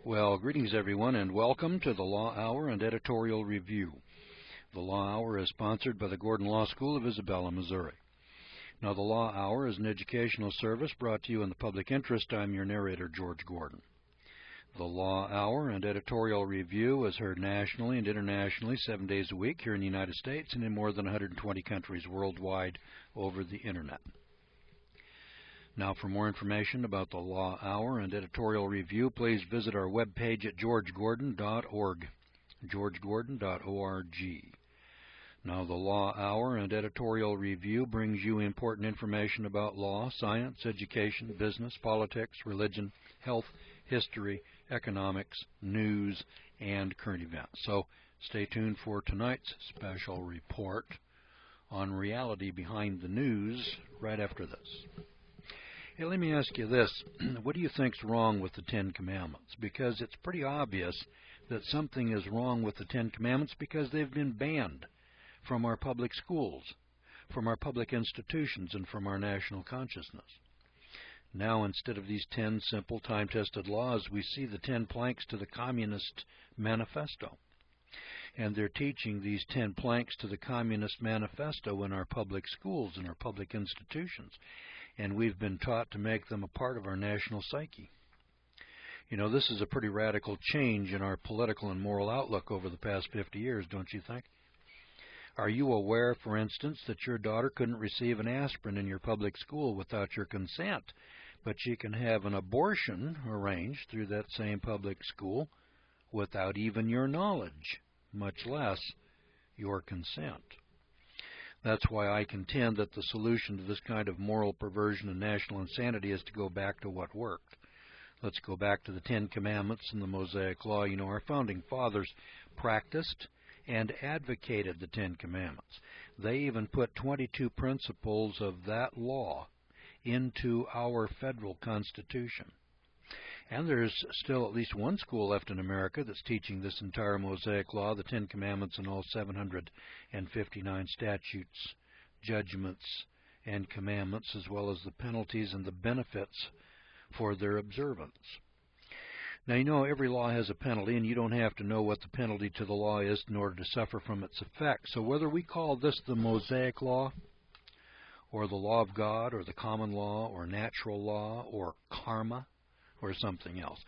Well, greetings everyone, and welcome to the Law Hour and Editorial Review. The Law Hour is sponsored by the Gordon Law School of Isabella, Missouri. Now, the Law Hour is an educational service brought to you in the public interest. I'm your narrator, George Gordon. The Law Hour and Editorial Review is heard nationally and internationally 7 days a week here in the United States and in more than 120 countries worldwide over the Internet. Now, for more information about the Law Hour and Editorial Review, please visit our webpage at georgegordon.org, georgegordon.org. Now, the Law Hour and Editorial Review brings you important information about law, science, education, business, politics, religion, health, history, economics, news, and current events. So stay tuned for tonight's special report on reality behind the news right after this. Hey, let me ask you this. What do you think's wrong with the Ten Commandments? Because it's pretty obvious that something is wrong with the Ten Commandments because they've been banned from our public schools, from our public institutions, and from our national consciousness. Now, instead of these 10 simple, time-tested laws, we see the 10 planks to the Communist Manifesto. And they're teaching these 10 planks to the Communist Manifesto in our public schools and our public institutions. And we've been taught to make them a part of our national psyche. You know, this is a pretty radical change in our political and moral outlook over the past 50 years, don't you think? Are you aware, for instance, that your daughter couldn't receive an aspirin in your public school without your consent, but she can have an abortion arranged through that same public school without even your knowledge, much less your consent? That's why I contend that the solution to this kind of moral perversion and national insanity is to go back to what worked. Let's go back to the Ten Commandments and the Mosaic Law. You know, our founding fathers practiced and advocated the Ten Commandments. They even put 22 principles of that law into our federal Constitution. And there's still at least one school left in America that's teaching this entire Mosaic Law, the Ten Commandments, and all 759 statutes, judgments, and commandments, as well as the penalties and the benefits for their observance. Now, you know, every law has a penalty, and you don't have to know what the penalty to the law is in order to suffer from its effects. So whether we call this the Mosaic Law, or the law of God, or the common law, or natural law, or karma, or something else,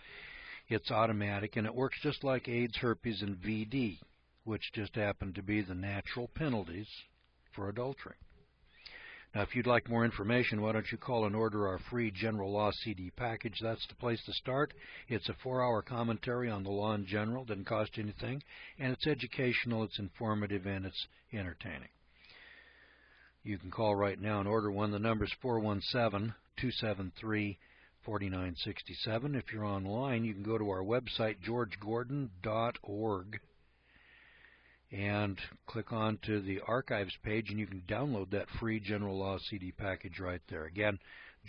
it's automatic, and it works just like AIDS, herpes, and VD, which just happen to be the natural penalties for adultery. Now, if you'd like more information, why don't you call and order our free General Law CD package? That's the place to start. It's a 4-hour commentary on the law in general. Doesn't cost you anything. And it's educational, it's informative, and it's entertaining. You can call right now and order one. The number's 417-273-4967. If you're online, you can go to our website, georgegordon.org, and click on to the archives page, and you can download that free General Law CD package right there. Again,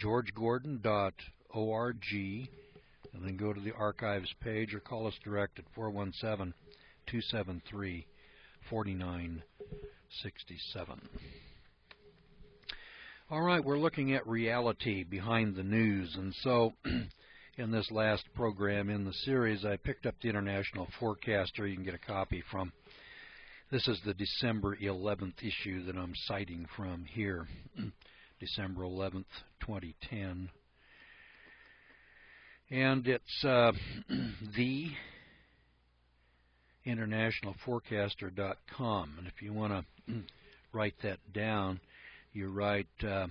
georgegordon.org, and then go to the archives page or call us direct at 417-273-4967. All right, we're looking at reality behind the news, and so in this last program in the series, I picked up the International Forecaster. You can get a copy from. This is the December 11th issue that I'm citing from here, December 11th, 2010. And it's the internationalforecaster.com. And if you want to write that down, you write, see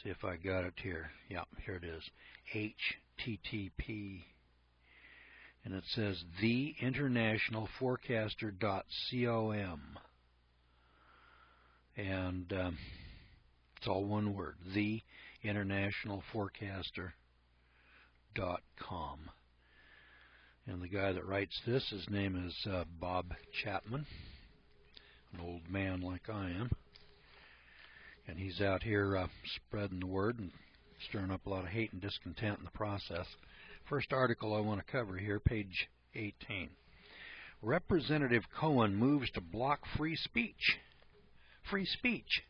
if I got it here. Yeah, here it is, HTTP. And it says theinternationalforecaster.com. And it's all one word, theinternationalforecaster.com. And the guy that writes this, his name is Bob Chapman, an old man like I am. And he's out here spreading the word and stirring up a lot of hate and discontent in the process. First article I want to cover here, page 18. Representative Cohen moves to block free speech. Free speech.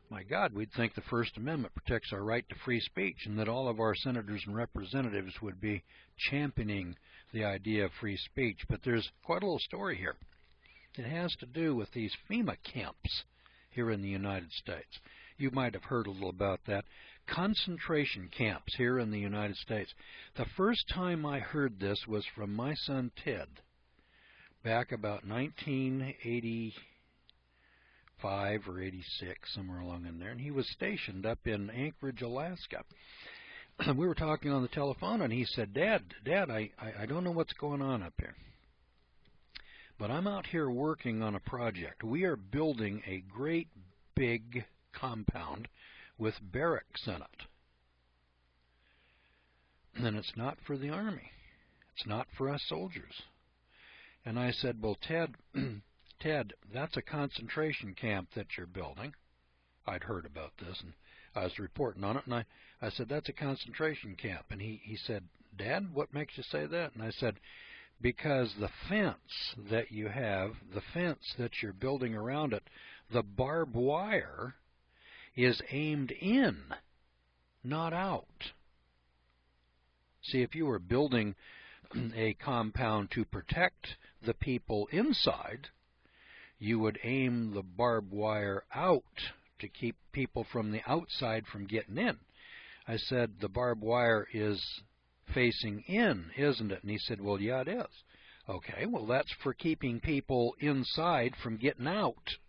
My God, we'd think the First Amendment protects our right to free speech and that all of our senators and representatives would be championing the idea of free speech. But there's quite a little story here. It has to do with these FEMA camps here in the United States. You might have heard a little about that. Concentration camps here in the United States. The first time I heard this was from my son Ted, back about 1985 or 86, somewhere along in there, and he was stationed up in Anchorage, Alaska. We were talking on the telephone, and he said, Dad, I don't know what's going on up here, but I'm out here working on a project. We are building a great big compound with barracks in it. And it's not for the Army. It's not for us soldiers. And I said, well, Ted, that's a concentration camp that you're building. I'd heard about this, and I was reporting on it, and I said, that's a concentration camp. And he said, Dad, what makes you say that? And I said, because the fence that you have, the fence that you're building around it, the barbed wire is aimed in, not out. See, if you were building a compound to protect the people inside, you would aim the barbed wire out to keep people from the outside from getting in. I said, the barbed wire is facing in, isn't it? And he said, well, yeah, it is. Okay, well, that's for keeping people inside from getting out.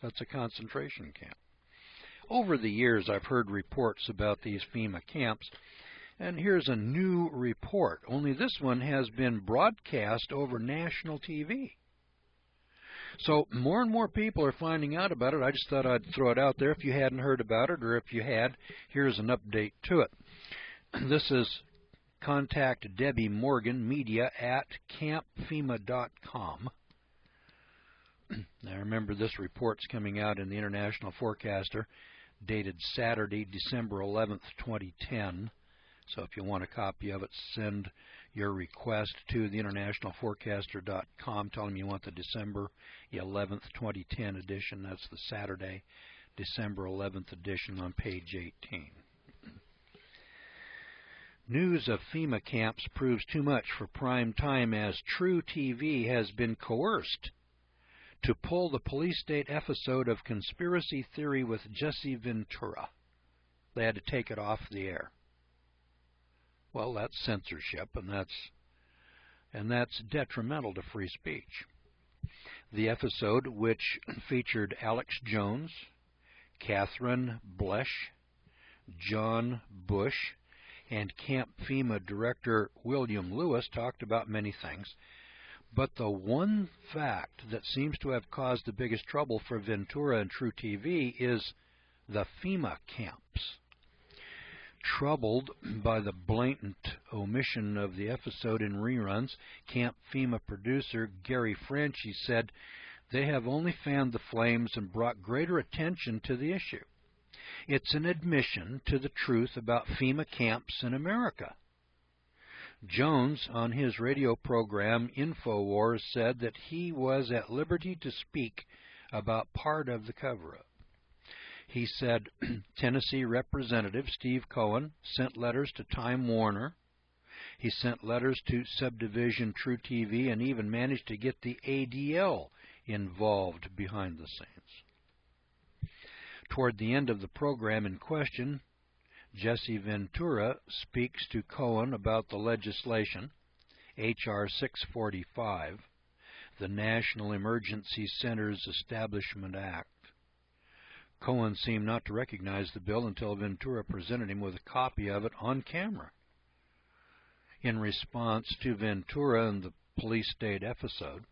That's a concentration camp. Over the years, I've heard reports about these FEMA camps, and here's a new report, only this one has been broadcast over national TV. So more and more people are finding out about it. I just thought I'd throw it out there if you hadn't heard about it, or if you had, here's an update to it. This is contact Debbie Morgan, media at campfema.com. Now remember, this report's coming out in the International Forecaster, dated Saturday, December 11th, 2010. So if you want a copy of it, send your request to theinternationalforecaster.com. Tell them you want the December 11th, 2010 edition. That's the Saturday, December 11th edition on page 18. News of FEMA camps proves too much for prime time as True TV has been coerced to pull the police state episode of Conspiracy Theory with Jesse Ventura. They had to take it off the air. Well, that's censorship, and that's detrimental to free speech. The episode, which featured Alex Jones, Catherine Blesh, John Bush, and Camp FEMA Director William Lewis, talked about many things. But the one fact that seems to have caused the biggest trouble for Ventura and True TV is the FEMA camps. Troubled by the blatant omission of the episode in reruns, Camp FEMA producer Gary Franchi said they have only fanned the flames and brought greater attention to the issue. It's an admission to the truth about FEMA camps in America. Jones, on his radio program InfoWars, said that he was at liberty to speak about part of the cover-up. He said Tennessee Representative Steve Cohen sent letters to Time Warner. He sent letters to Subdivision True TV and even managed to get the ADL involved behind the scenes. Toward the end of the program in question, Jesse Ventura speaks to Cohen about the legislation, H.R. 645, the National Emergency Centers Establishment Act. Cohen seemed not to recognize the bill until Ventura presented him with a copy of it on camera. In response to Ventura and the police state episode,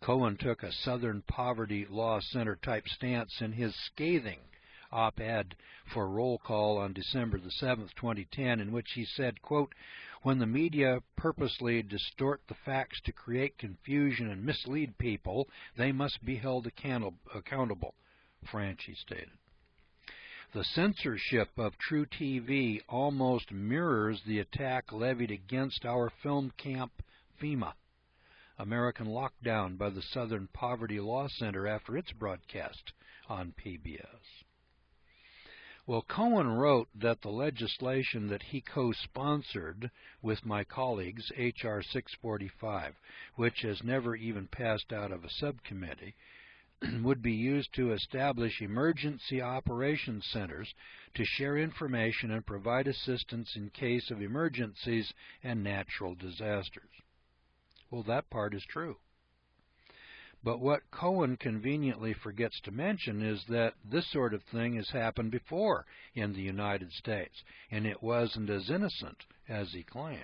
Cohen took a Southern Poverty Law Center type stance in his scathing op-ed for Roll Call on December the 7th, 2010, in which he said, quote, when the media purposely distort the facts to create confusion and mislead people, they must be held accountable, Franchi stated. The censorship of True TV almost mirrors the attack levied against our film camp FEMA, American Lockdown, by the Southern Poverty Law Center after its broadcast on PBS. Well, Cohen wrote that the legislation that he co-sponsored with my colleagues, H.R. 645, which has never even passed out of a subcommittee, would be used to establish emergency operations centers to share information and provide assistance in case of emergencies and natural disasters. Well, that part is true. But what Cohen conveniently forgets to mention is that this sort of thing has happened before in the United States, and it wasn't as innocent as he claims.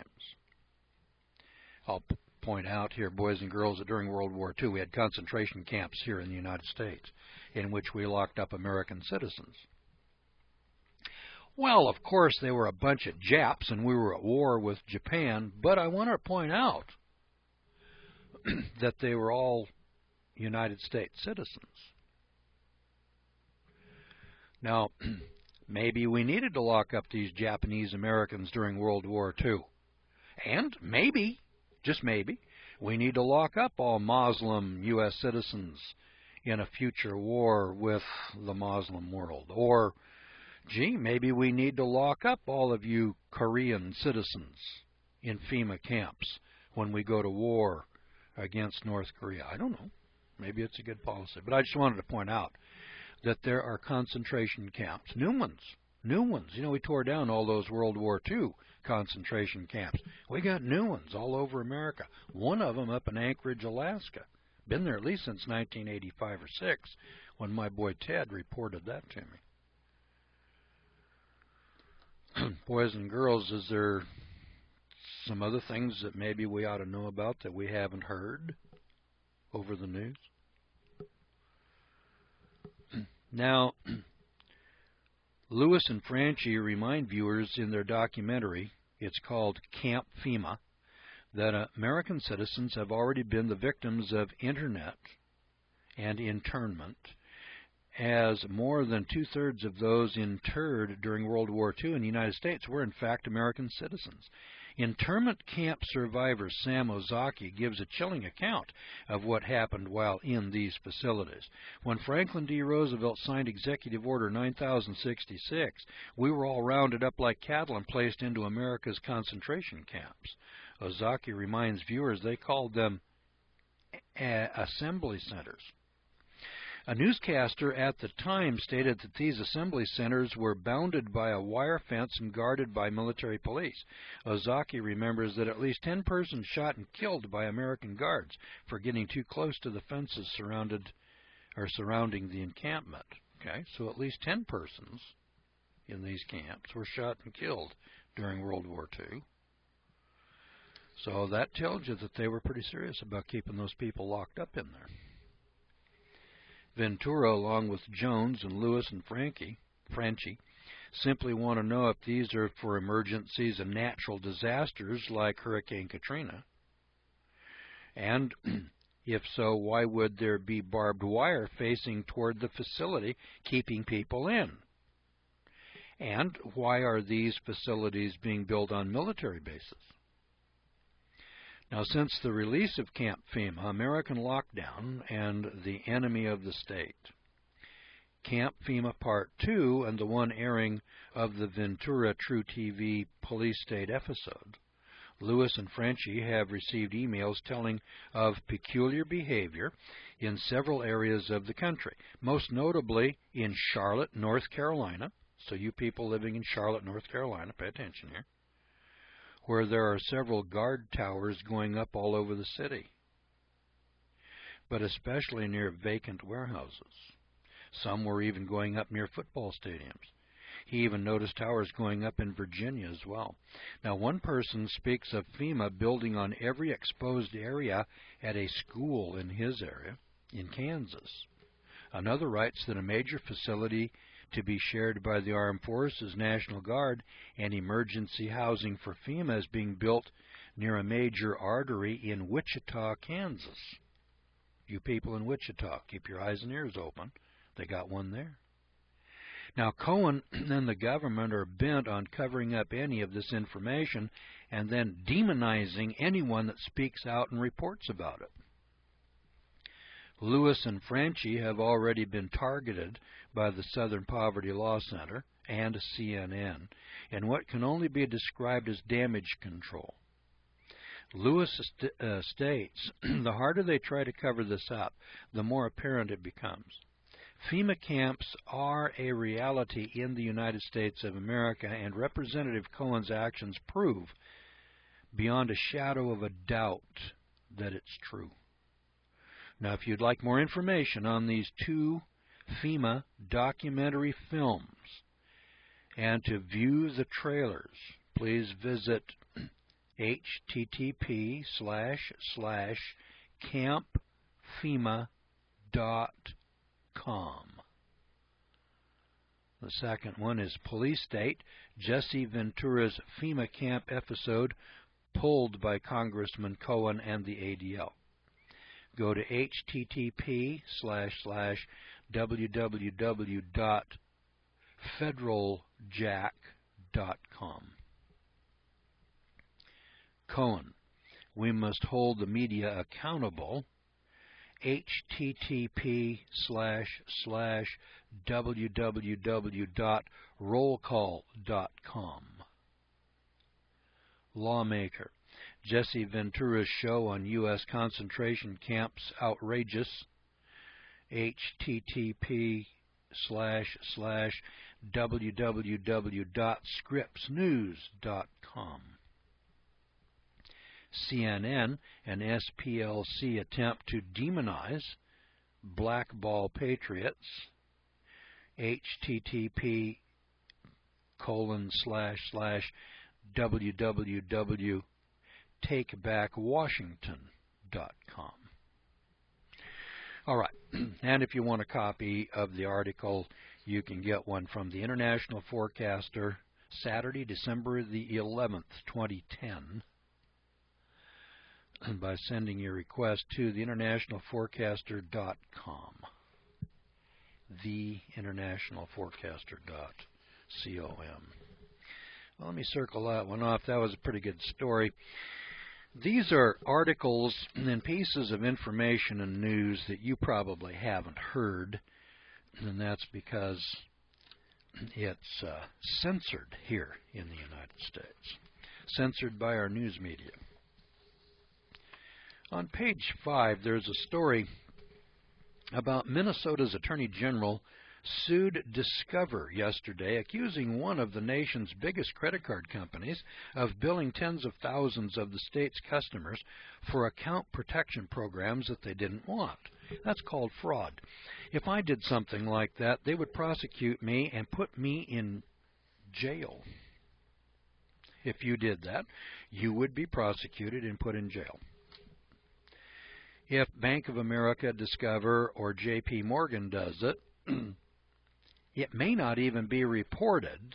I'll point out here, boys and girls, that during World War II we had concentration camps here in the United States in which we locked up American citizens. Well, of course, they were a bunch of Japs and we were at war with Japan, but I want to point out that they were all United States citizens. Now, maybe we needed to lock up these Japanese Americans during World War II. And maybe, just maybe, we need to lock up all Muslim U.S. citizens in a future war with the Muslim world. Or, gee, maybe we need to lock up all of you Korean citizens in FEMA camps when we go to war against North Korea. I don't know. Maybe it's a good policy. But I just wanted to point out that there are concentration camps, new ones. You know, we tore down all those World War II concentration camps. We got new ones all over America. One of them up in Anchorage, Alaska. Been there at least since 1985 or 6 when my boy Ted reported that to me. Boys and girls, is there some other things that maybe we ought to know about that we haven't heard over the news? Now, Lewis and Franchi remind viewers in their documentary, it's called Camp FEMA, that American citizens have already been the victims of Internet and internment, as more than two-thirds of those interred during World War II in the United States were in fact American citizens. Internment camp survivor Sam Ozaki gives a chilling account of what happened while in these facilities. When Franklin D. Roosevelt signed Executive Order 9066, we were all rounded up like cattle and placed into America's concentration camps. Ozaki reminds viewers they called them assembly centers. A newscaster at the time stated that these assembly centers were bounded by a wire fence and guarded by military police. Ozaki remembers that at least 10 persons shot and killed by American guards for getting too close to the fences surrounding the encampment. Okay, so at least 10 persons in these camps were shot and killed during World War II. So that tells you that they were pretty serious about keeping those people locked up in there. Ventura, along with Jones and Lewis and Franchi, simply want to know if these are for emergencies and natural disasters like Hurricane Katrina. And if so, why would there be barbed wire facing toward the facility, keeping people in? And why are these facilities being built on military bases? Now, since the release of Camp FEMA, American Lockdown, and The Enemy of the State, Camp FEMA Part 2, and the one airing of the Ventura True TV Police State episode, Lewis and Franchi have received emails telling of peculiar behavior in several areas of the country, most notably in Charlotte, North Carolina. So you people living in Charlotte, North Carolina, pay attention here, where there are several guard towers going up all over the city, but especially near vacant warehouses. Some were even going up near football stadiums. He even noticed towers going up in Virginia as well. Now, one person speaks of FEMA building on every exposed area at a school in his area in Kansas. Another writes that a major facility to be shared by the Armed Forces, National Guard, and emergency housing for FEMA is being built near a major artery in Wichita, Kansas. You people in Wichita, keep your eyes and ears open. They got one there. Now, Cohen and the government are bent on covering up any of this information and then demonizing anyone that speaks out and reports about it. Lewis and Franchi have already been targeted by the Southern Poverty Law Center and CNN in what can only be described as damage control. Lewis states, the harder they try to cover this up, the more apparent it becomes. FEMA camps are a reality in the United States of America, and Representative Cohen's actions prove beyond a shadow of a doubt that it's true. Now, if you'd like more information on these two FEMA documentary films and to view the trailers, please visit http://campfema.com. The second one is Police State, Jesse Ventura's FEMA camp episode pulled by Congressman Cohen and the ADL. Go to http://www.federaljack.com. Cohen, we must hold the media accountable. http://www.rollcall.com. Lawmaker, Jesse Ventura's show on U.S. concentration camps outrageous. http://www.scripsnews.com. CNN and SPLC attempt to demonize blackball patriots. http://www.takebackwashington.com. All right, and if you want a copy of the article, you can get one from the International Forecaster, Saturday, December the 11th, 2010. by sending your request to theinternationalforecaster.com. theinternationalforecaster.com. Well, let me circle that one off. That was a pretty good story. These are articles and pieces of information and news that you probably haven't heard, and that's because it's censored here in the United States, censored by our news media. On page 5, there's a story about Minnesota's Attorney General sued Discover yesterday, accusing one of the nation's biggest credit card companies of billing tens of thousands of the state's customers for account protection programs that they didn't want. That's called fraud. If I did something like that, they would prosecute me and put me in jail. If you did that, you would be prosecuted and put in jail. If Bank of America, Discover, or J.P. Morgan does it, it may not even be reported,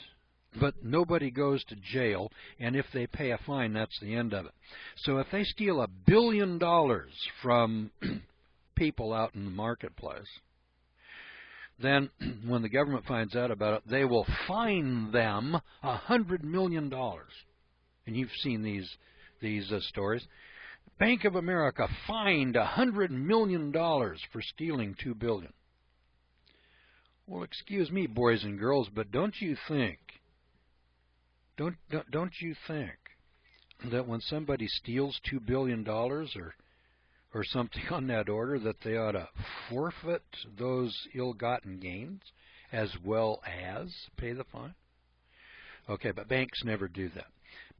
but nobody goes to jail, and if they pay a fine, that's the end of it. So if they steal $1 billion from people out in the marketplace, then when the government finds out about it, they will fine them $100 million. And you've seen these stories. Bank of America fined $100 million for stealing $2 billion. Well, excuse me, boys and girls, but don't you think that when somebody steals $2 billion or something on that order, that they ought to forfeit those ill-gotten gains as well as pay the fine? Okay, but banks never do that.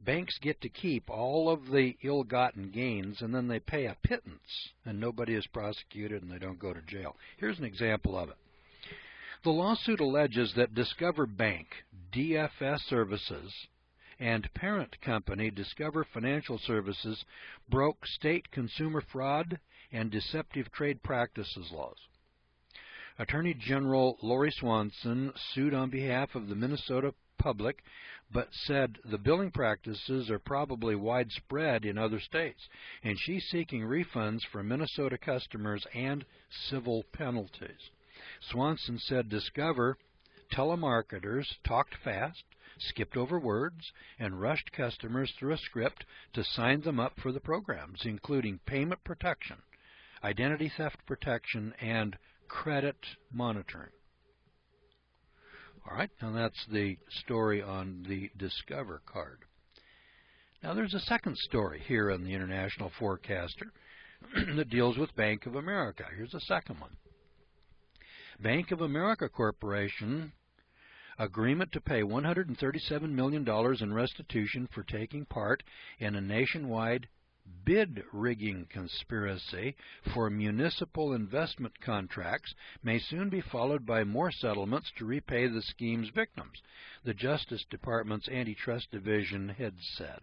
Banks get to keep all of the ill-gotten gains, and then they pay a pittance, and nobody is prosecuted, and they don't go to jail. Here's an example of it. The lawsuit alleges that Discover Bank, DFS Services, and parent company Discover Financial Services broke state consumer fraud and deceptive trade practices laws. Attorney General Lori Swanson sued on behalf of the Minnesota public, but said the billing practices are probably widespread in other states, and she's seeking refunds for Minnesota customers and civil penalties. Swanson said Discover telemarketers talked fast, skipped over words, and rushed customers through a script to sign them up for the programs, including payment protection, identity theft protection, and credit monitoring. All right, and that's the story on the Discover card. Now there's a second story here in the International Forecaster that deals with Bank of America. Here's a second one. Bank of America Corporation agreement to pay $137 million in restitution for taking part in a nationwide bid rigging conspiracy for municipal investment contracts may soon be followed by more settlements to repay the scheme's victims, the Justice Department's Antitrust Division head said.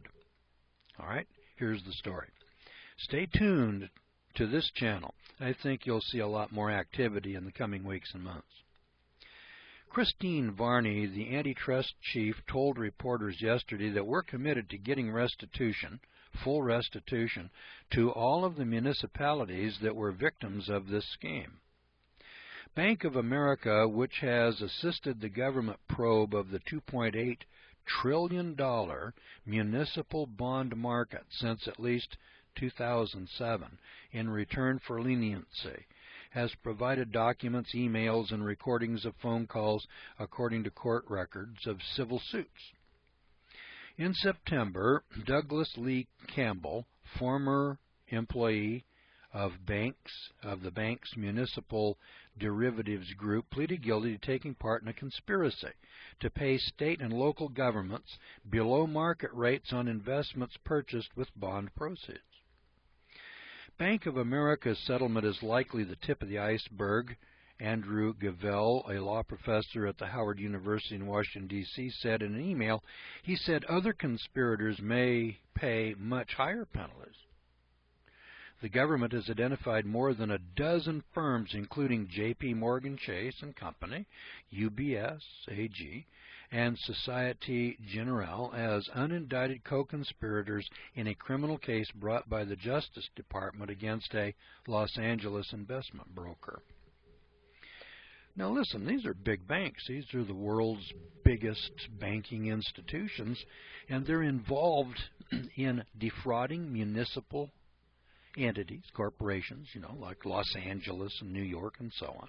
All right, here's the story. Stay tuned to this channel. I think you'll see a lot more activity in the coming weeks and months. Christine Varney, the antitrust chief, told reporters yesterday that we're committed to getting restitution, full restitution, to all of the municipalities that were victims of this scheme. Bank of America, which has assisted the government probe of the $2.8 trillion municipal bond market since at least 2007 in return for leniency, has provided documents, emails, and recordings of phone calls according to court records of civil suits. In September, Douglas Lee Campbell, former employee of the bank's municipal derivatives group, pleaded guilty to taking part in a conspiracy to pay state and local governments below market rates on investments purchased with bond proceeds. Bank of America's settlement is likely the tip of the iceberg. Andrew Gavell, a law professor at the Howard University in Washington, D.C., said in an email, he said other conspirators may pay much higher penalties. The government has identified more than a dozen firms, including J.P. Morgan Chase and Company, UBS AG, and Societe Generale as unindicted co-conspirators in a criminal case brought by the Justice Department against a Los Angeles investment broker. Now listen, these are big banks. These are the world's biggest banking institutions, and they're involved in defrauding municipal entities, corporations, like Los Angeles and New York and so on,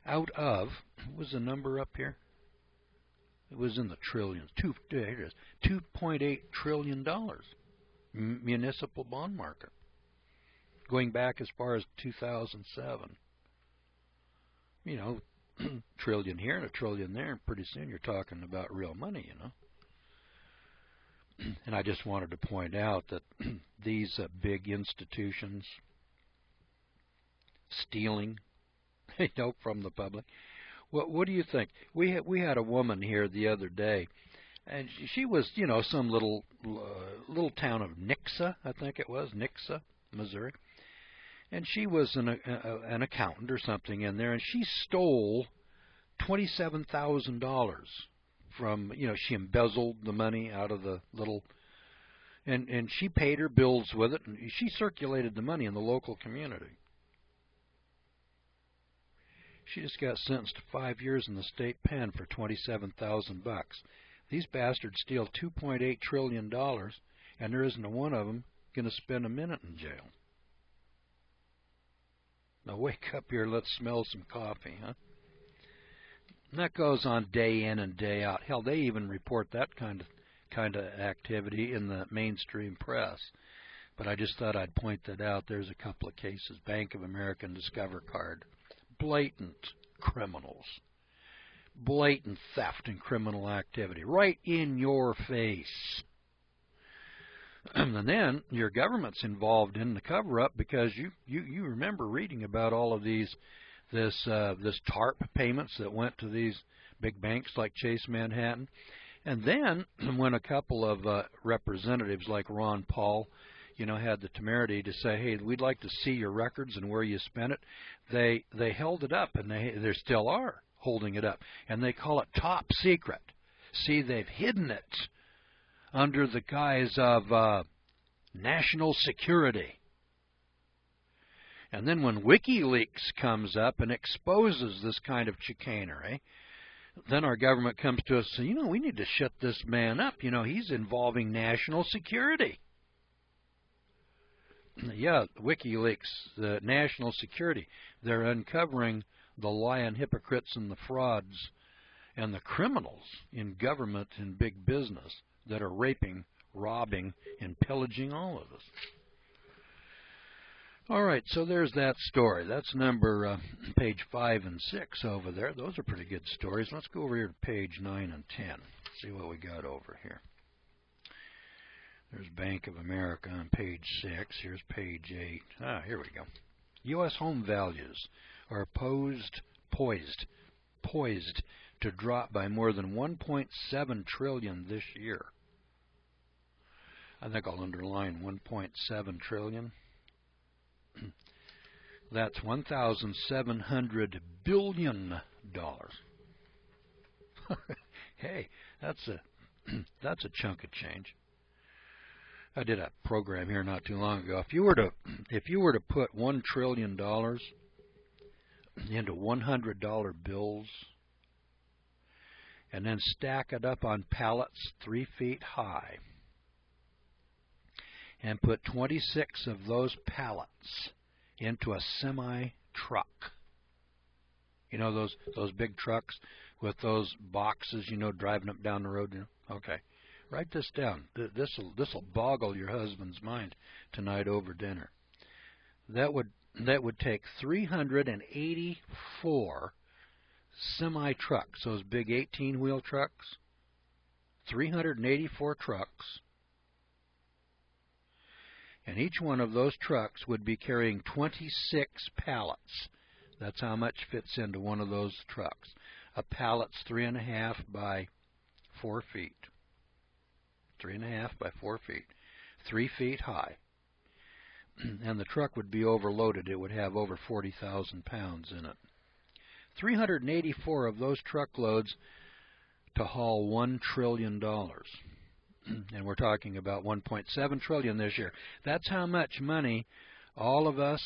out of, what was the number up here? It was in the trillions. There it is. $2.8 trillion municipal bond market, going back as far as 2007. Trillion here and a trillion there, and pretty soon you're talking about real money, And I just wanted to point out that these big institutions stealing, from the public. What do you think? We had a woman here the other day, and she was, some little town of Nixa, I think it was, Nixa, Missouri. And she was an accountant or something in there, and she stole $27,000 from, she embezzled the money out of the little, and she paid her bills with it, and she circulated the money in the local community. She just got sentenced to 5 years in the state pen for $27,000. These bastards steal $2.8 trillion, and there isn't one of them going to spend a minute in jail. Now wake up here, let's smell some coffee, huh? And that goes on day in and day out. Hell, they even report that kind of activity in the mainstream press. But I just thought I'd point that out. There's a couple of cases. Bank of America and Discover Card. Blatant criminals. Blatant theft and criminal activity. Right in your face. And then your government's involved in the cover-up because you remember reading about all of this TARP payments that went to these big banks like Chase Manhattan. And then when a couple of representatives like Ron Paul, had the temerity to say, hey, we'd like to see your records and where you spent it, they held it up, and they still are holding it up. And they call it top secret. See, they've hidden it under the guise of national security. And then when WikiLeaks comes up and exposes this kind of chicanery, then our government comes to us and says, we need to shut this man up. He's involving national security. Yeah, WikiLeaks, the national security, they're uncovering the lying hypocrites and the frauds and the criminals in government and big business that are raping, robbing, and pillaging all of us. All right, so there's that story. That's number page 5 and 6 over there. Those are pretty good stories. Let's go over here to page 9 and 10. See what we got over here. There's Bank of America on page 6. Here's page 8. Here we go. U.S. home values are poised to drop by more than $1.7 trillion this year. I think I'll underline $1.7 trillion. That's $1,700 billion. Hey, that's a chunk of change. I did a program here not too long ago. If you were to put $1 trillion into $100 bills and then stack it up on pallets 3 feet high and put 26 of those pallets into a semi-truck. You know those big trucks with those boxes, driving up down the road? Okay. Write this down. This'll boggle your husband's mind tonight over dinner. That would take 384 semi-trucks, those big 18-wheel trucks, 384 trucks, and each one of those trucks would be carrying 26 pallets. That's how much fits into one of those trucks. A pallet's 3.5 by 4 feet. 3.5 by 4 feet. 3 feet high. And the truck would be overloaded. It would have over 40,000 pounds in it. 384 of those truckloads to haul $1 trillion. And we're talking about $1.7 trillion this year. That's how much money all of us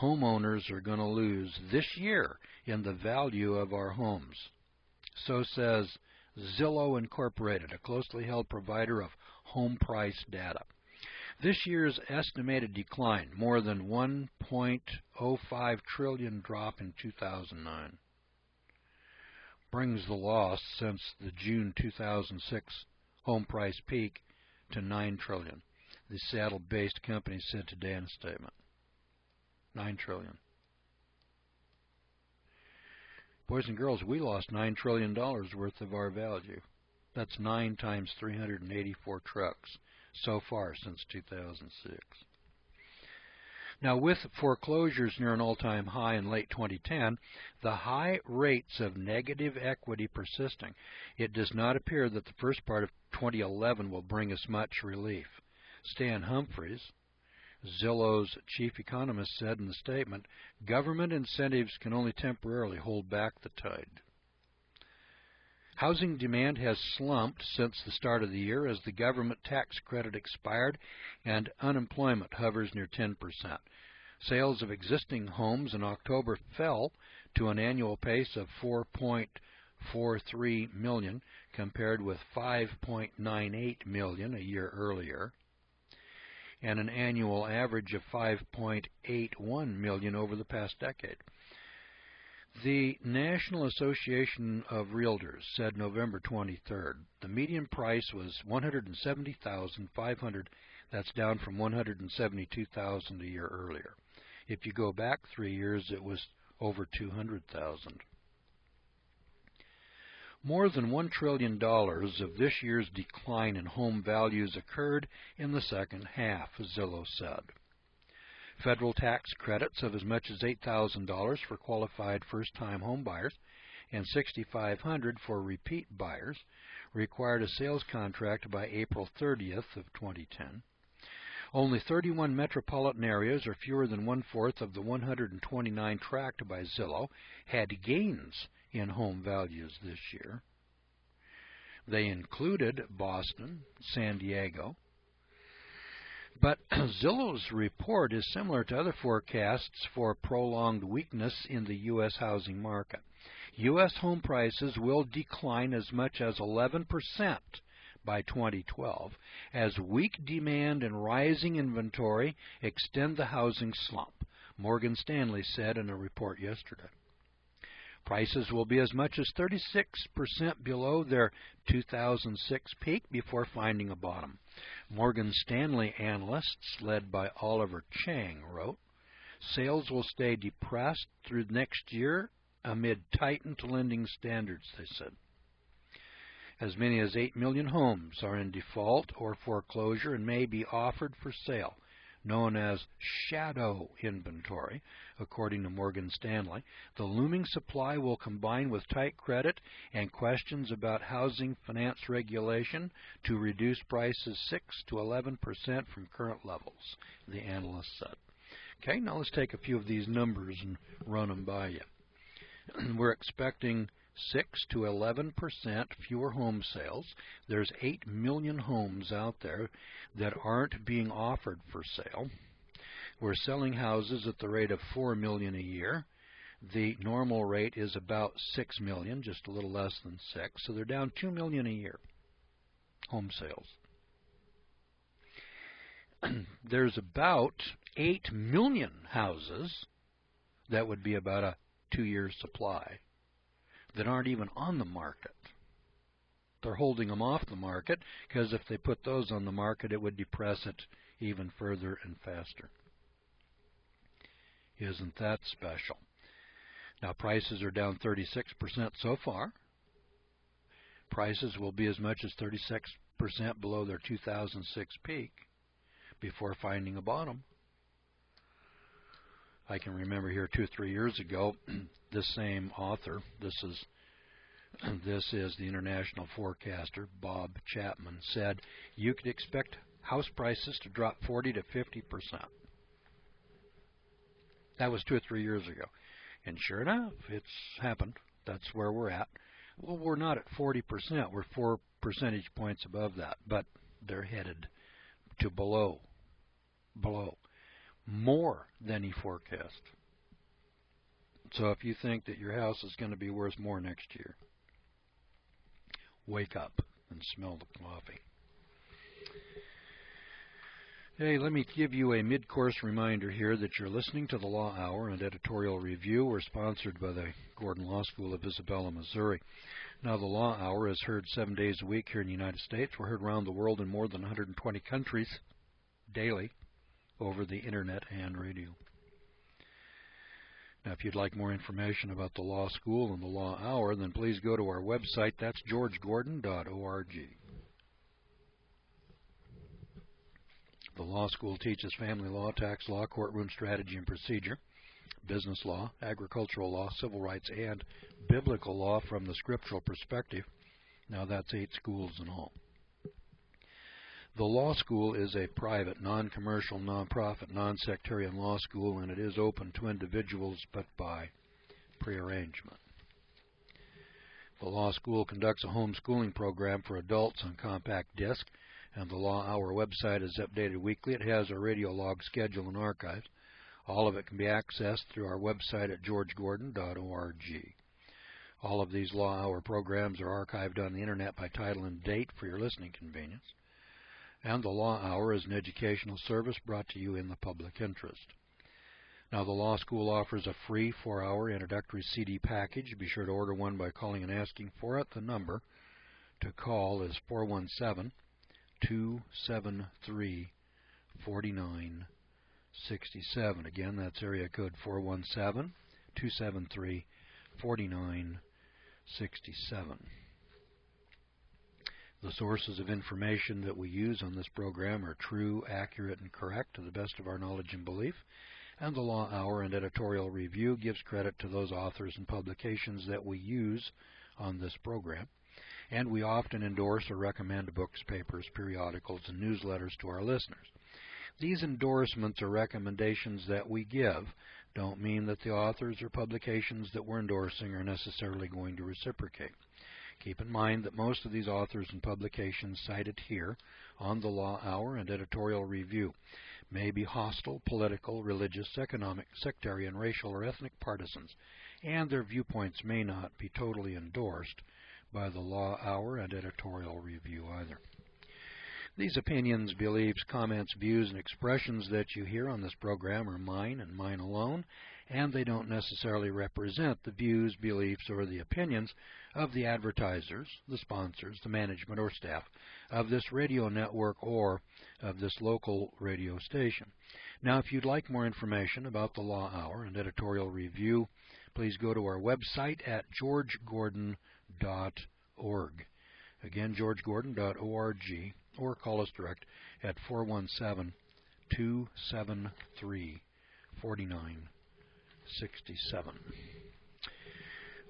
homeowners are going to lose this year in the value of our homes. So says Zillow Incorporated, a closely held provider of home price data. This year's estimated decline, more than $1.05 trillion drop in 2009, brings the loss since the June 2006 home price peak to $9 trillion. The Seattle-based company said today in a statement. $9 trillion. Boys and girls, we lost $9 trillion worth of our value. That's 9 times 384 trucks so far since 2006. Now, with foreclosures near an all-time high in late 2010, the high rates of negative equity persisting, it does not appear that the first part of 2011 will bring us much relief. Stan Humphries, Zillow's chief economist, said in the statement, government incentives can only temporarily hold back the tide. Housing demand has slumped since the start of the year as the government tax credit expired and unemployment hovers near 10%. Sales of existing homes in October fell to an annual pace of 4.43 million compared with 5.98 million a year earlier, and an annual average of 5.81 million over the past decade. The National Association of Realtors said November 23rd the median price was $170,500. That's down from $172,000 a year earlier. If you go back 3 years, it was over $200,000. More than $1 trillion of this year's decline in home values occurred in the second half, Zillow said. Federal tax credits of as much as $8,000 for qualified first-time home buyers and $6,500 for repeat buyers required a sales contract by April 30th of 2010. Only 31 metropolitan areas, or fewer than one-fourth of the 129 tracked by Zillow, had gains in home values this year. They included Boston, San Diego. But Zillow's report is similar to other forecasts for prolonged weakness in the U.S. housing market. U.S. home prices will decline as much as 11% by 2012 as weak demand and rising inventory extend the housing slump, Morgan Stanley said in a report yesterday. Prices will be as much as 36% below their 2006 peak before finding a bottom. Morgan Stanley analysts, led by Oliver Chang, wrote, sales will stay depressed through next year amid tightened lending standards, they said. As many as 8 million homes are in default or foreclosure and may be offered for sale, known as shadow inventory, according to Morgan Stanley. The looming supply will combine with tight credit and questions about housing finance regulation to reduce prices 6 to 11% from current levels, the analyst said. Okay, now let's take a few of these numbers and run them by you. We're expecting 6 to 11% fewer home sales. There's 8 million homes out there that aren't being offered for sale. We're selling houses at the rate of 4 million a year. The normal rate is about 6 million, just a little less than 6. So they're down 2 million a year, home sales. There's about 8 million houses, that would be about a 2-year supply, that aren't even on the market. They're holding them off the market because if they put those on the market, it would depress it even further and faster. Isn't that special? Now, prices are down 36% so far. Prices will be as much as 36% below their 2006 peak before finding a bottom. I can remember here 2 or 3 years ago, this same author, this is the international forecaster, Bob Chapman, said you could expect house prices to drop 40 to 50%. That was 2 or 3 years ago. And sure enough, it's happened. That's where we're at. Well, we're not at 40%. We're 4 percentage points above that, but they're headed to below. More than he forecast. So if you think that your house is going to be worth more next year, wake up and smell the coffee. Hey, let me give you a mid-course reminder here that you're listening to the Law Hour and Editorial Review. We're sponsored by the Gordon Law School of Isabella, Missouri. Now, the Law Hour is heard 7 days a week here in the United States. We're heard around the world in more than 120 countries daily over the Internet and radio. Now, if you'd like more information about the law school and the Law Hour, then please go to our website. That's georgegordon.org. The law school teaches family law, tax law, courtroom strategy and procedure, business law, agricultural law, civil rights, and biblical law from the scriptural perspective. Now, that's 8 schools in all. The law school is a private, non-commercial, non-profit, non-sectarian law school, and it is open to individuals, but by prearrangement. The law school conducts a homeschooling program for adults on compact disc, and the Law Hour website is updated weekly. It has a radio log schedule and archives. All of it can be accessed through our website at georgegordon.org. All of these Law Hour programs are archived on the Internet by title and date for your listening convenience. And the Law Hour is an educational service brought to you in the public interest. Now, the law school offers a free 4-hour introductory CD package. Be sure to order one by calling and asking for it. The number to call is 417-273-4967. Again, that's area code 417-273-4967. The sources of information that we use on this program are true, accurate, and correct to the best of our knowledge and belief, and the Law Hour and Editorial Review gives credit to those authors and publications that we use on this program, and we often endorse or recommend books, papers, periodicals, and newsletters to our listeners. These endorsements or recommendations that we give don't mean that the authors or publications that we're endorsing are necessarily going to reciprocate. Keep in mind that most of these authors and publications cited here on the Law Hour and Editorial Review may be hostile, political, religious, economic, sectarian, racial, or ethnic partisans, and their viewpoints may not be totally endorsed by the Law Hour and Editorial Review either. These opinions, beliefs, comments, views, and expressions that you hear on this program are mine and mine alone, and they don't necessarily represent the views, beliefs, or the opinions of the advertisers, the sponsors, the management or staff of this radio network or of this local radio station. Now, if you'd like more information about the Law Hour and editorial review, please go to our website at georgegordon.org. Again, georgegordon.org, or call us direct at 417-273-4967.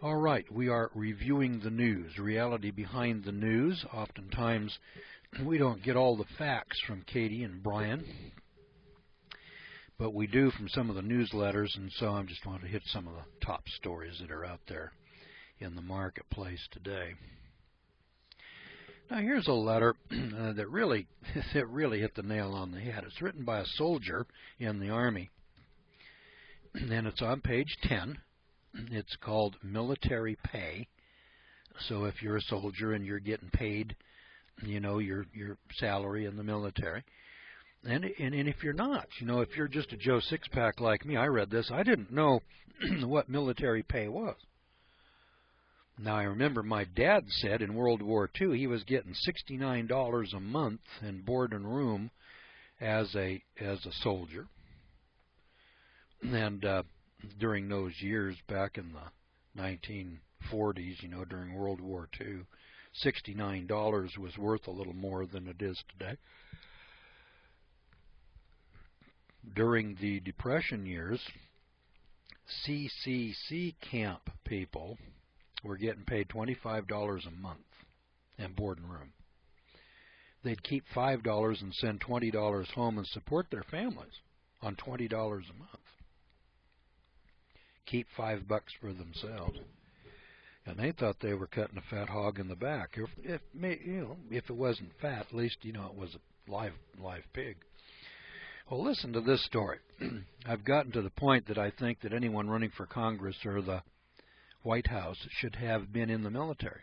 All right, we are reviewing the news, reality behind the news. Oftentimes, we don't get all the facts from Katie and Brian, but we do from some of the newsletters, and so I just want to hit some of the top stories that are out there in the marketplace today. Now, here's a letter that really hit the nail on the head. It's written by a soldier in the Army, and it's on page 10. It's called Military Pay. So if you're a soldier and you're getting paid, you know, your salary in the military, and if you're not, you know, if you're just a Joe Sixpack like me, I read this, I didn't know what military pay was. Now, I remember my dad said in World War II he was getting $69 a month in board and room as a soldier. And during those years back in the 1940s, you know, during World War II, $69 was worth a little more than it is today. During the Depression years, CCC camp people were getting paid $25 a month and board and room. They'd keep $5 and send $20 home and support their families on $20 a month. Keep $5 for themselves. And they thought they were cutting a fat hog in the back. If it wasn't fat, at least, you know, it was a live pig. Well, listen to this story. I've gotten to the point that I think that anyone running for Congress or the White House should have been in the military.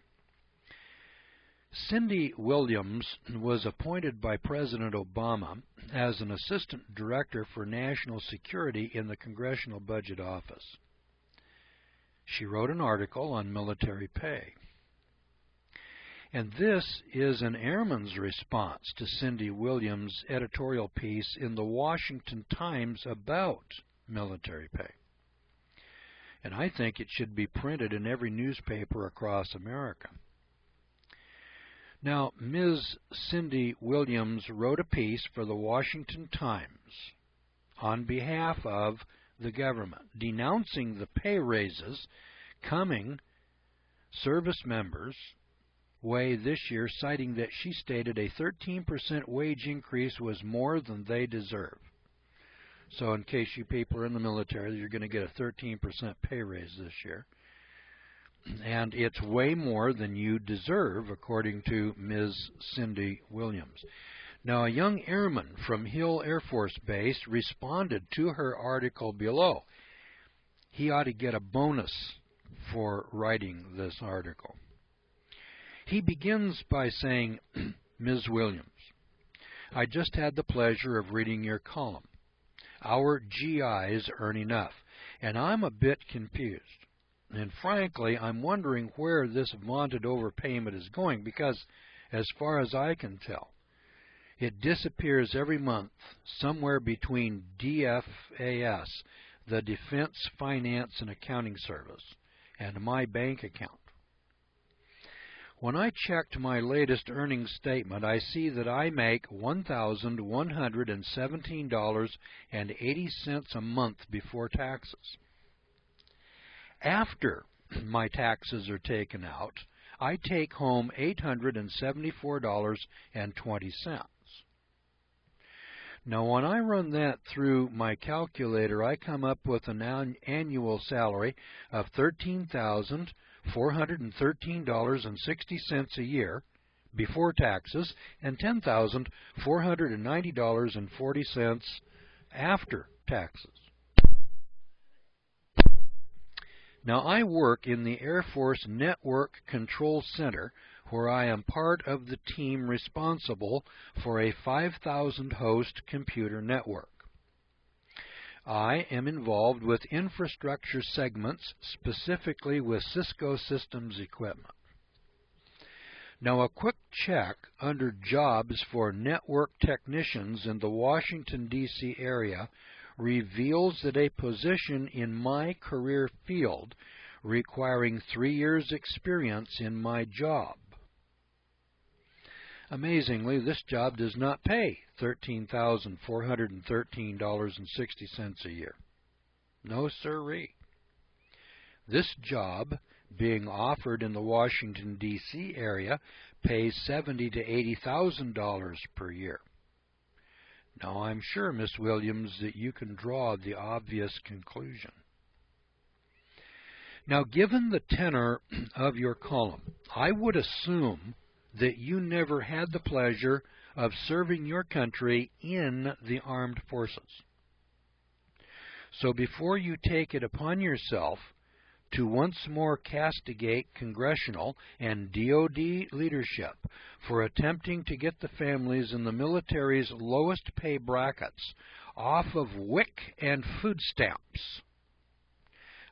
Cindy Williams was appointed by President Obama as an assistant director for national security in the Congressional Budget Office. She wrote an article on military pay. And this is an airman's response to Cindy Williams' editorial piece in the Washington Times about military pay. And I think it should be printed in every newspaper across America. Now, Ms. Cindy Williams wrote a piece for the Washington Times on behalf of the government, denouncing the pay raises coming service members' way this year, citing that she stated a 13% wage increase was more than they deserve. So in case you people are in the military, you're going to get a 13% pay raise this year. And it's way more than you deserve, according to Ms. Cindy Williams. Now, a young airman from Hill Air Force Base responded to her article below. He ought to get a bonus for writing this article. He begins by saying, Ms. Williams, I just had the pleasure of reading your column. Our GIs earn enough, and I'm a bit confused. And frankly, I'm wondering where this vaunted overpayment is going, because as far as I can tell, it disappears every month somewhere between DFAS, the Defense Finance and Accounting Service, and my bank account. When I checked my latest earnings statement, I see that I make $1,117.80 a month before taxes. After my taxes are taken out, I take home $874.20. Now, when I run that through my calculator, I come up with an annual salary of $13,413.60 a year before taxes and $10,490.40 after taxes. Now, I work in the Air Force Network Control Center, where I am part of the team responsible for a 5,000-host computer network. I am involved with infrastructure segments, specifically with Cisco Systems equipment. Now, a quick check under jobs for network technicians in the Washington, D.C. area reveals that a position in my career field requiring 3 years' experience in my job. Amazingly, this job does not pay $13,413.60 a year. No sirree. This job, being offered in the Washington, D.C. area, pays $70,000 to $80,000 per year. Now, I'm sure, Miss Williams, that you can draw the obvious conclusion. Now, given the tenor of your column, I would assume that you never had the pleasure of serving your country in the armed forces. So before you take it upon yourself to once more castigate congressional and DoD leadership for attempting to get the families in the military's lowest pay brackets off of WIC and food stamps,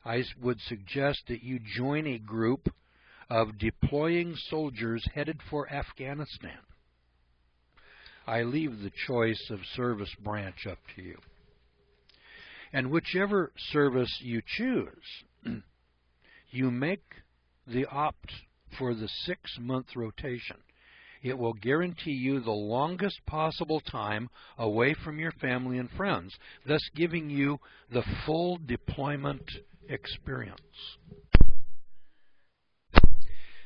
I would suggest that you join a group of deploying soldiers headed for Afghanistan. I leave the choice of service branch up to you. And whichever service you choose, you make the opt for the 6-month rotation. It will guarantee you the longest possible time away from your family and friends, thus giving you the full deployment experience.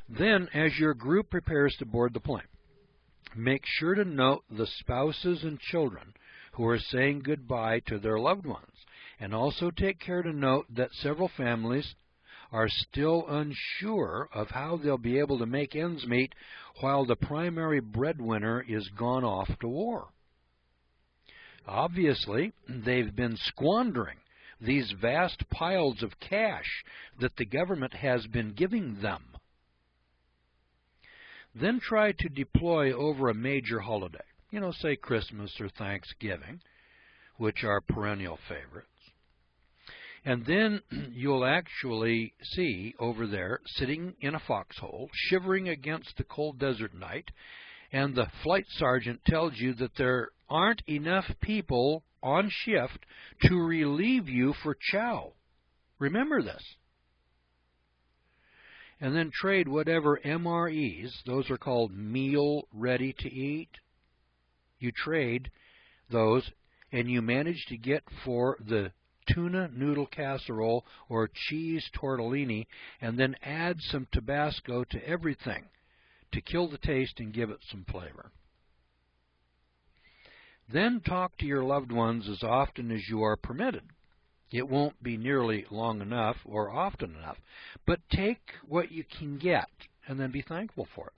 Then, as your group prepares to board the plane, make sure to note the spouses and children who are saying goodbye to their loved ones, and also take care to note that several families are still unsure of how they'll be able to make ends meet while the primary breadwinner is gone off to war. Obviously, they've been squandering these vast piles of cash that the government has been giving them. Then try to deploy over a major holiday, say Christmas or Thanksgiving, which are perennial favorites. And then you'll actually see over there, sitting in a foxhole, shivering against the cold desert night, and the flight sergeant tells you that there aren't enough people on shift to relieve you for chow. Remember this. And then trade whatever MREs, those are called meal ready to eat, you trade those and you manage to get for the tuna noodle casserole or cheese tortellini, and then add some Tabasco to everything to kill the taste and give it some flavor. Then talk to your loved ones as often as you are permitted. It won't be nearly long enough or often enough, but take what you can get and then be thankful for it.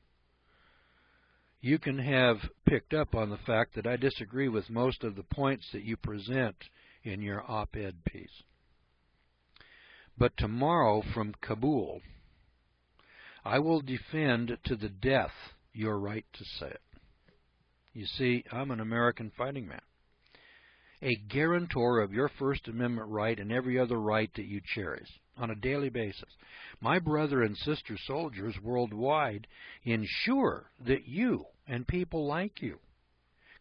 You can have picked up on the fact that I disagree with most of the points that you present in your op-ed piece. But tomorrow from Kabul, I will defend to the death your right to say it. You see, I'm an American fighting man, a guarantor of your First Amendment right and every other right that you cherish on a daily basis. My brother and sister soldiers worldwide ensure that you and people like you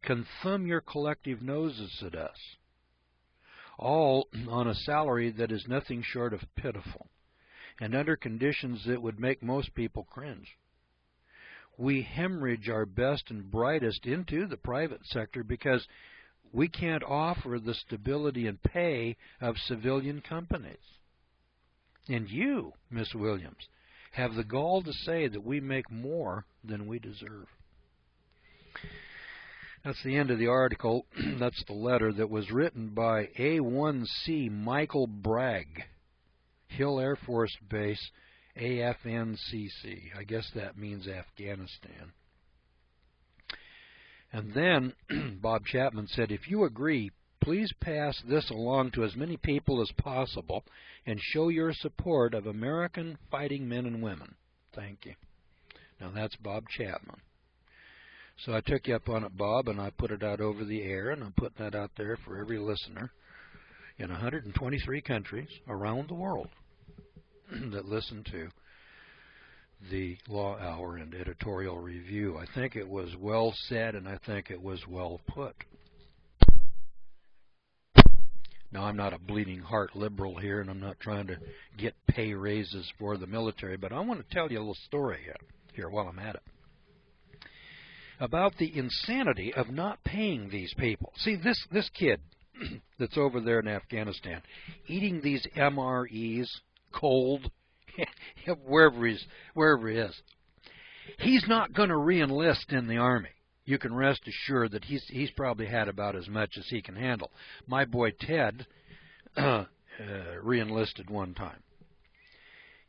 can thumb your collective noses at us, all on a salary that is nothing short of pitiful, and under conditions that would make most people cringe. We hemorrhage our best and brightest into the private sector because we can't offer the stability and pay of civilian companies. And you, Miss Williams, have the gall to say that we make more than we deserve. That's the end of the article. That's the letter that was written by A1C Michael Bragg, Hill Air Force Base, AFNCC. I guess that means Afghanistan. And then Bob Chapman said, if you agree, please pass this along to as many people as possible and show your support of American fighting men and women. Thank you. Now that's Bob Chapman. So I took you up on it, Bob, and I put it out over the air, and I'm putting that out there for every listener. in 123 countries around the world that listen to the Law Hour and Editorial Review. I think it was well said, and I think it was well put. Now, I'm not a bleeding heart liberal here, and I'm not trying to get pay raises for the military, but I want to tell you a little story here while I'm at it about the insanity of not paying these people. See, this kid that's over there in Afghanistan eating these MREs cold, wherever he is, he's not going to re-enlist in the Army. You can rest assured that he's probably had about as much as he can handle. My boy Ted re-enlisted one time.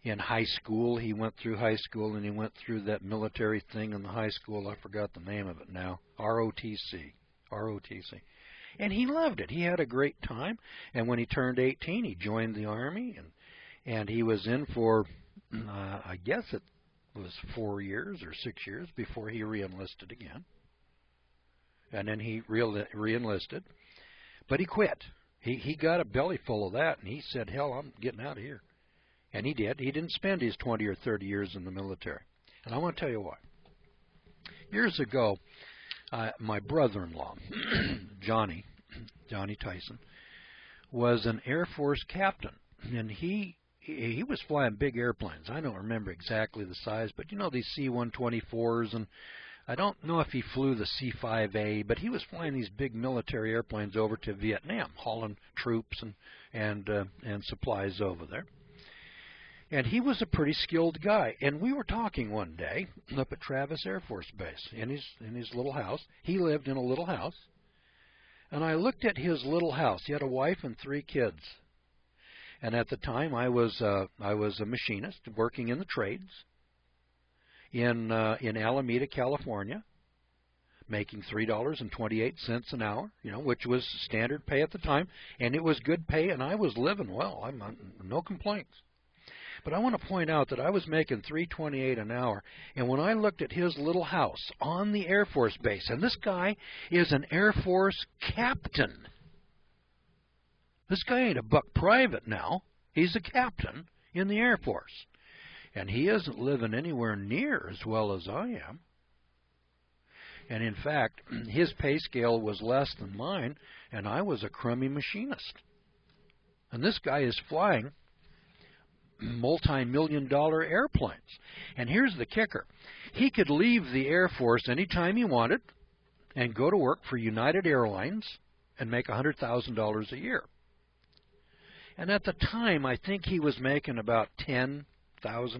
In high school, he went through high school, and he went through that military thing in the high school. I forgot the name of it now. ROTC. And he loved it. He had a great time. And when he turned 18, he joined the Army, and he was in for, I guess it was 4 years or 6 years before he re-enlisted again. And then he re-enlisted. But he quit. He got a belly full of that, and he said, hell, I'm getting out of here. And he did. He didn't spend his 20 or 30 years in the military. And I want to tell you why. Years ago, my brother-in-law, Johnny Tyson, was an Air Force captain. And he was flying big airplanes. I don't remember exactly the size, but you know these C-124s, and I don't know if he flew the C-5A, but he was flying these big military airplanes over to Vietnam, hauling troops and supplies over there. And he was a pretty skilled guy. And we were talking one day up at Travis Air Force Base in his little house. He lived in a little house. And I looked at his little house. He had a wife and 3 kids. And at the time, I was a machinist working in the trades in Alameda, California, making $3.28 an hour, which was standard pay at the time. And it was good pay, and I was living well. No complaints. But I want to point out that I was making $3.28 an hour, and when I looked at his little house on the Air Force base, and this guy is an Air Force captain. This guy ain't a buck private now. He's a captain in the Air Force. And he isn't living anywhere near as well as I am. And in fact, his pay scale was less than mine, and I was a crummy machinist. And this guy is flying multi-million-dollar airplanes. And here's the kicker. He could leave the Air Force anytime he wanted and go to work for United Airlines and make $100,000 a year. And at the time, I think he was making about $10,000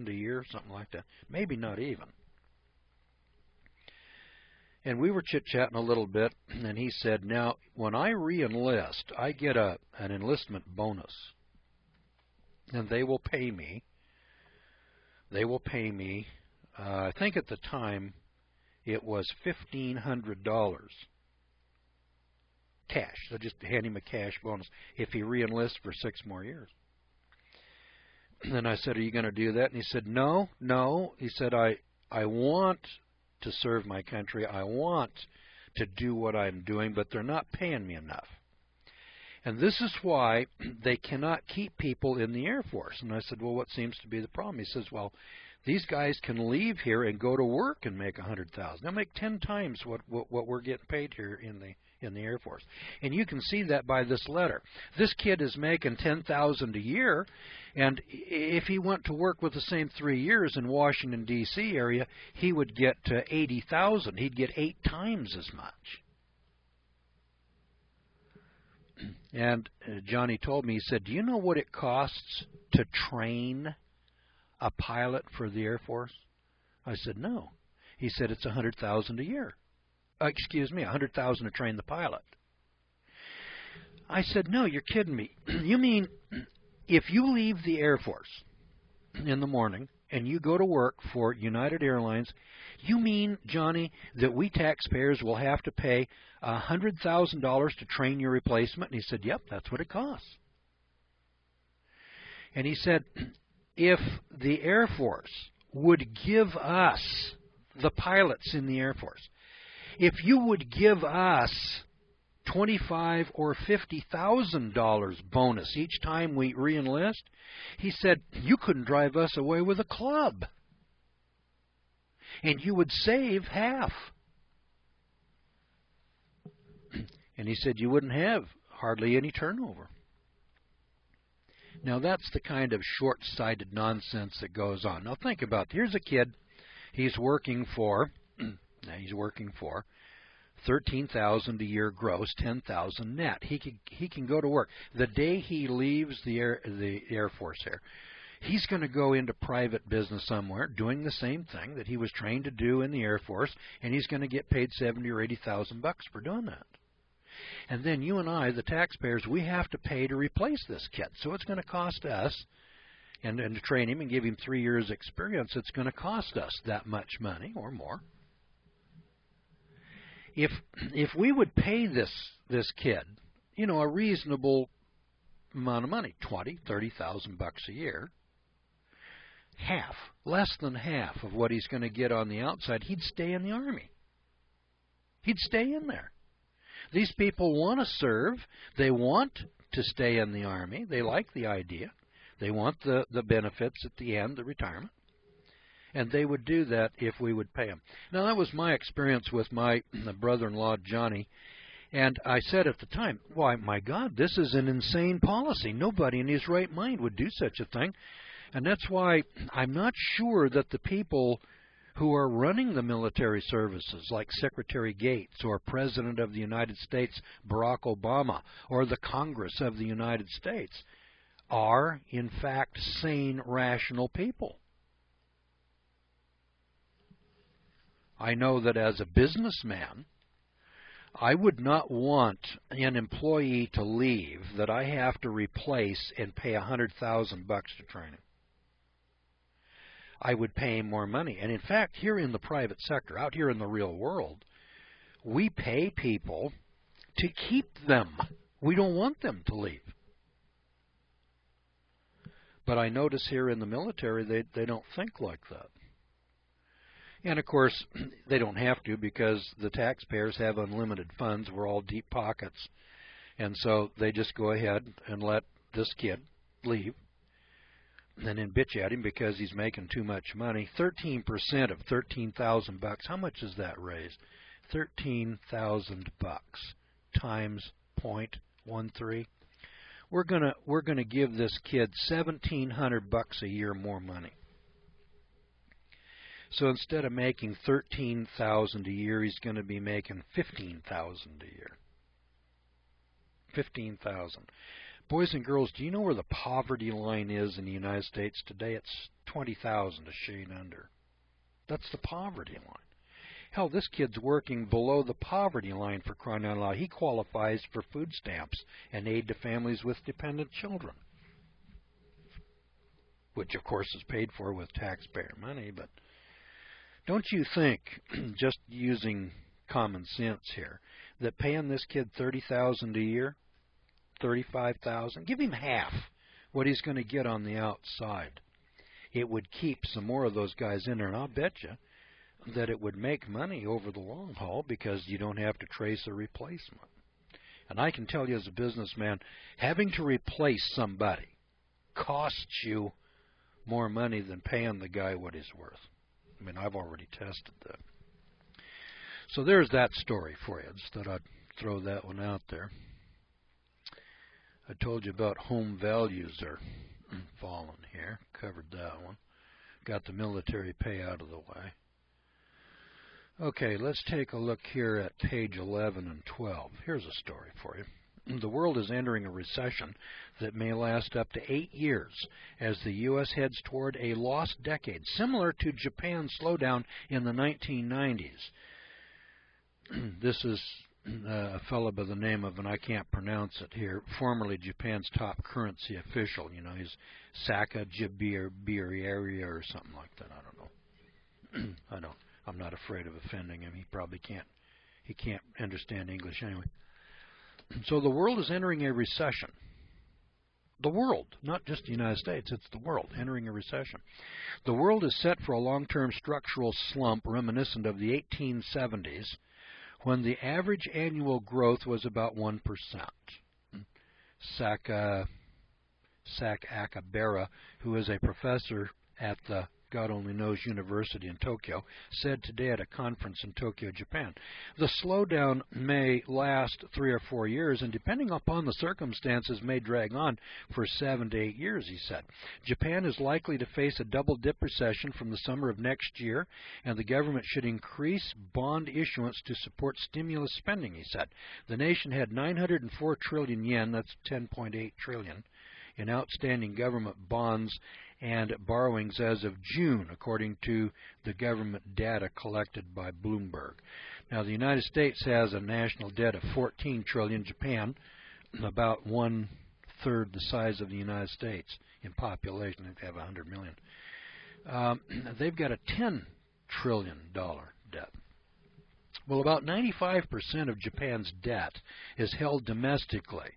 a year, something like that. Maybe not even. And we were chit-chatting a little bit, and he said, now, when I re-enlist, I get an enlistment bonus. And they will pay me. I think at the time it was $1,500 cash. They'll just hand him a cash bonus if he re-enlists for 6 more years. And I said, are you going to do that? And he said, no. He said, I want to serve my country. I want to do what I'm doing, but they're not paying me enough. And this is why they cannot keep people in the Air Force. And I said, well, what seems to be the problem? He says, well, these guys can leave here and go to work and make $100,000. They'll make 10 times what we're getting paid here in the Air Force. And you can see that by this letter. This kid is making $10,000 a year, and if he went to work with the same 3 years in Washington, D.C. area, he would get to $80,000. He'd get 8 times as much. And Johnny told me, he said, do you know what it costs to train a pilot for the Air Force? I said, no. He said, it's $100,000 a year. Excuse me, $100,000 to train the pilot. I said, no, you're kidding me. You mean if you leave the Air Force in the morning and you go to work for United Airlines, you mean, Johnny, that we taxpayers will have to pay $100,000 to train your replacement? And he said, yep, that's what it costs. And he said, if the Air Force would give us, the pilots in the Air Force, if you would give us $25,000 or $50,000 bonus each time we re-enlist. He said, you couldn't drive us away with a club. And you would save half. And he said you wouldn't have hardly any turnover. Now that's the kind of short-sighted nonsense that goes on. Now think about it. Here's a kid. He's working for $13,000 a year gross, $10,000 net. He can go to work. The day he leaves the Air Force here, he's going to go into private business somewhere doing the same thing that he was trained to do in the Air Force, and he's going to get paid $70,000 or $80,000 for doing that. And then you and I, the taxpayers, we have to pay to replace this kid. So it's going to cost us, and to train him and give him 3 years experience, it's going to cost us that much money or more. If we would pay this kid, you know, a reasonable amount of money, $20,000, $30,000 a year, half, less than half of what he's going to get on the outside, he'd stay in the Army. He'd stay in there. These people want to serve. They want to stay in the Army. They like the idea. They want the benefits at the end, the retirement. And they would do that if we would pay them. Now, that was my experience with my brother-in-law, Johnny. And I said at the time, why, my God, this is an insane policy. Nobody in his right mind would do such a thing. And that's why I'm not sure that the people who are running the military services, like Secretary Gates or President of the United States, Barack Obama, or the Congress of the United States, are, in fact, sane, rational people. I know that as a businessman, I would not want an employee to leave that I have to replace and pay $100,000 to train him. I would pay him more money. And in fact, here in the private sector, out here in the real world, we pay people to keep them. We don't want them to leave. But I notice here in the military, they don't think like that. And, of course, they don't have to because the taxpayers have unlimited funds. We're all deep pockets. And so they just go ahead and let this kid leave and then bitch at him because he's making too much money. 13% of $13,000, how much does that raise? $13,000 times 0.13. We're gonna give this kid $1,700 a year more money. So instead of making $13,000 a year, he's going to be making $15,000 a year. $15,000. Boys and girls, do you know where the poverty line is in the United States today? It's $20,000, a shade under. That's the poverty line. Hell, this kid's working below the poverty line, for crying out loud. He qualifies for food stamps and aid to families with dependent children, which, of course, is paid for with taxpayer money. But don't you think, just using common sense here, that paying this kid $30,000 a year, $35,000, give him half what he's going to get on the outside, it would keep some more of those guys in there, and I'll bet you that it would make money over the long haul because you don't have to trace a replacement. And I can tell you as a businessman, having to replace somebody costs you more money than paying the guy what he's worth. I mean, I've already tested that. So there's that story for you. Just thought I'd throw that one out there. I told you about home values are falling here. Covered that one. Got the military pay out of the way. Okay, let's take a look here at page 11 and 12. Here's a story for you. The world is entering a recession that may last up to 8 years as the U.S. heads toward a lost decade, similar to Japan's slowdown in the 1990s. This is a fellow by the name of, and I can't pronounce it here, formerly Japan's top currency official. You know, he's Sakajibiria or something like that. I don't know. I'm not afraid of offending him. He probably can't. He can't understand English anyway. So the world is entering a recession. The world, not just the United States, it's the world entering a recession. The world is set for a long-term structural slump reminiscent of the 1870s, when the average annual growth was about 1%. Sakakibara, who is a professor at the God only knows University in Tokyo, said today at a conference in Tokyo, Japan. The slowdown may last 3 or 4 years, and depending upon the circumstances, may drag on for 7 to 8 years, he said. Japan is likely to face a double-dip recession from the summer of next year, and the government should increase bond issuance to support stimulus spending, he said. The nation had 904 trillion yen, that's 10.8 trillion, in outstanding government bonds and borrowings as of June, according to the government data collected by Bloomberg. Now, the United States has a national debt of 14 trillion. Japan, about 1/3 the size of the United States in population. They have 100 million. They've got a $10 trillion debt. Well, about 95% of Japan's debt is held domestically,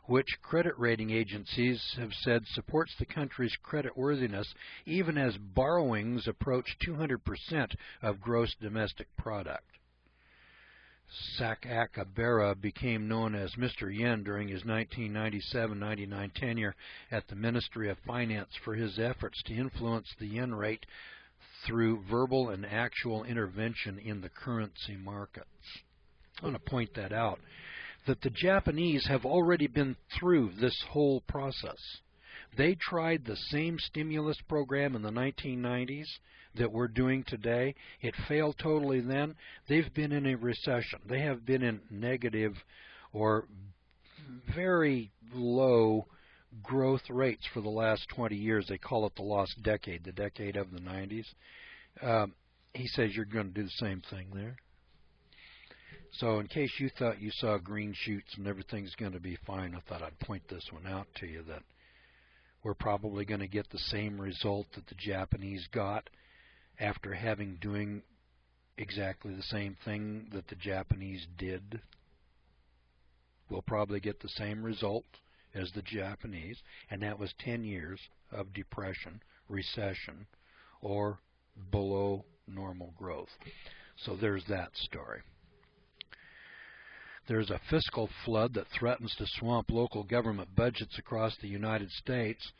which credit rating agencies have said supports the country's creditworthiness even as borrowings approach 200% of gross domestic product. Sakakibara became known as Mr. Yen during his 1997-99 tenure at the Ministry of Finance for his efforts to influence the yen rate through verbal and actual intervention in the currency markets. I want to point that out, that the Japanese have already been through this whole process. They tried the same stimulus program in the 1990s that we're doing today. It failed totally then. They've been in a recession. They have been in negative or very low growth rates for the last 20 years. They call it the lost decade, the decade of the 90s. He says you're going to do the same thing there. So in case you thought you saw green shoots and everything's going to be fine, I thought I'd point this one out to you, that we're probably going to get the same result that the Japanese got after having doing exactly the same thing that the Japanese did. We'll probably get the same result as the Japanese, and that was 10 years of depression, recession, or below normal growth. So there's that story. There's a fiscal flood that threatens to swamp local government budgets across the United States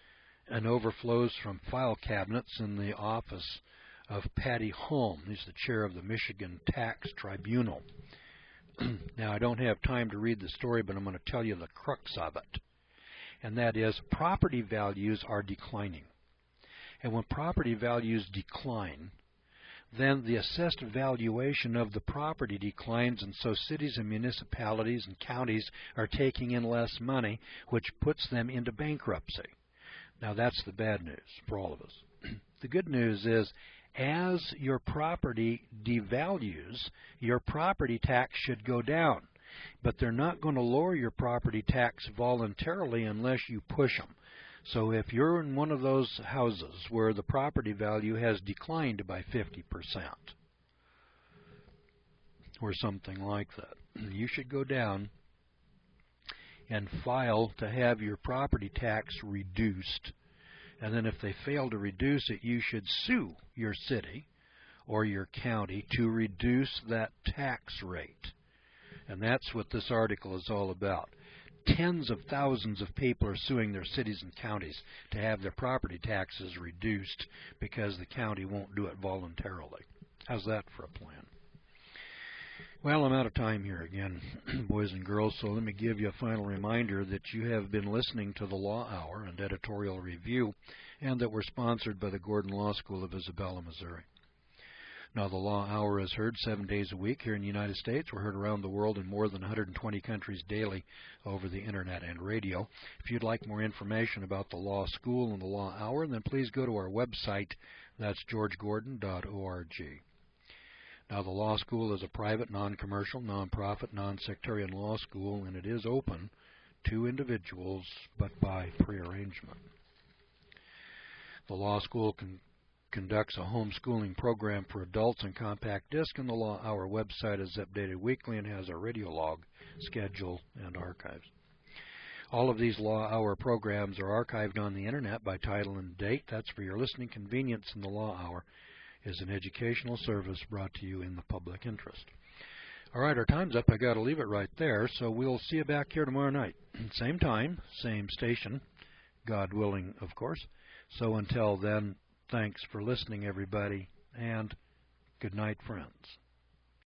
and overflows from file cabinets in the office of Patty Holm. He's the chair of the Michigan Tax Tribunal. Now, I don't have time to read the story, but I'm going to tell you the crux of it. And that is, property values are declining. And when property values decline, then the assessed valuation of the property declines, and so cities and municipalities and counties are taking in less money, which puts them into bankruptcy. Now, that's the bad news for all of us. The good news is, as your property devalues, your property tax should go down. But they're not going to lower your property tax voluntarily unless you push them. So if you're in one of those houses where the property value has declined by 50% or something like that, you should go down and file to have your property tax reduced. And then if they fail to reduce it, you should sue your city or your county to reduce that tax rate. And that's what this article is all about. Tens of thousands of people are suing their cities and counties to have their property taxes reduced because the county won't do it voluntarily. How's that for a plan? Well, I'm out of time here again, boys and girls, so let me give you a final reminder that you have been listening to the Law Hour and Editorial Review, and that we're sponsored by the Gordon Law School of Isabella, Missouri. Now, the Law Hour is heard 7 days a week here in the United States. We're heard around the world in more than 120 countries daily over the Internet and radio. If you'd like more information about the Law School and the Law Hour, then please go to our website. That's georgegordon.org. Now, the Law School is a private, non-commercial, non-profit, non-sectarian law school, and it is open to individuals, but by prearrangement. The Law School conducts a homeschooling program for adults on compact disc, and the Law Hour website is updated weekly and has a radio log, schedule, and archives. All of these Law Hour programs are archived on the Internet by title and date. That's for your listening convenience, and the Law Hour is an educational service brought to you in the public interest. All right, our time's up. I got to leave it right there. So we'll see you back here tomorrow night. Same time, same station, God willing, of course. So until then, thanks for listening, everybody, and good night, friends.